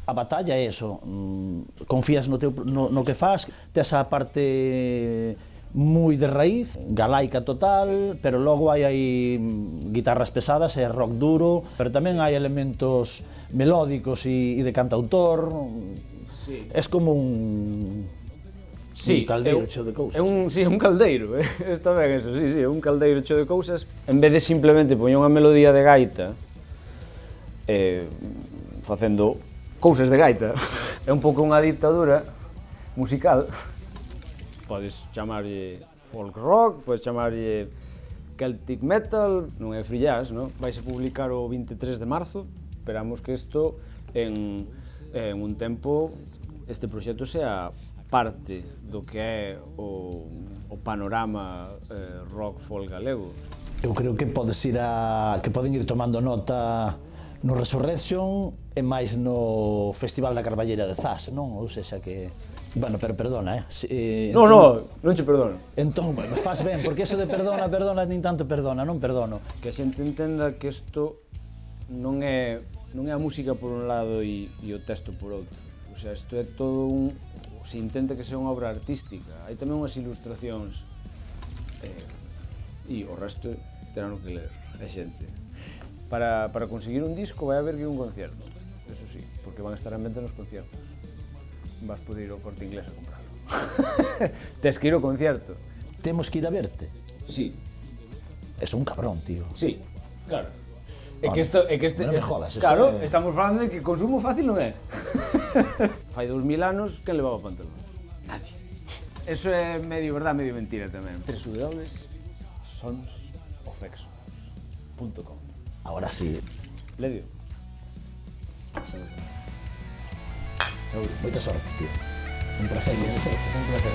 A batalla é eso, confías no que fas, tes a parte moi de raíz, galaica total, pero logo hai guitarras pesadas e rock duro, pero tamén hai elementos melódicos e de cantautor. Sí. Es como un caldeiro cheo de cousas. Sí, un caldeiro, está ben eso, sí, un caldeiro cheo de cousas. En vez de simplemente poñer unha melodía de gaita, facendo cousas de gaita, é un pouco unha dictadura musical. Podes chamarlle folk rock, podes chamarlle Celtic metal, non é free jazz, non? Vais a publicar o 23 de marzo, esperamos que isto en un tempo este proxecto sea parte do que é o panorama rock folk galego. Eu creo que poden ir tomando nota no Resurrection e máis no Festival da Carballeira de Zas, non? Ou sexa que... Bueno, pero perdona, Non che perdono. Entón, bueno, faz ben, porque eso de perdona, nin tanto perdona, non perdono. Que a xente entenda que isto non é a música por un lado e o texto por outro. O sea, isto é todo se intenta que sea unha obra artística. Hai tamén unhas ilustracións e o resto terán que ler a xente. Para conseguir un disco vai haber que ir un concierto, eso sí, porque van a estar en venta nos conciertos. Vas poder ir ao Corte Inglés a comprarlo. Tes que ir ao concierto. Temos que ir a verte? Sí. Es un cabrón, tío. Sí, claro. Non me jodas, claro, estamos falando de que consumo fácil non é. Fai 2000 anos, quen levaba pantalóns? Nadie. Eso é medio verdad, medio mentira tamén. www.sonsofexos.com. Ahora sí. Ledio. Moita sorte, tío. Un placer, Un placer.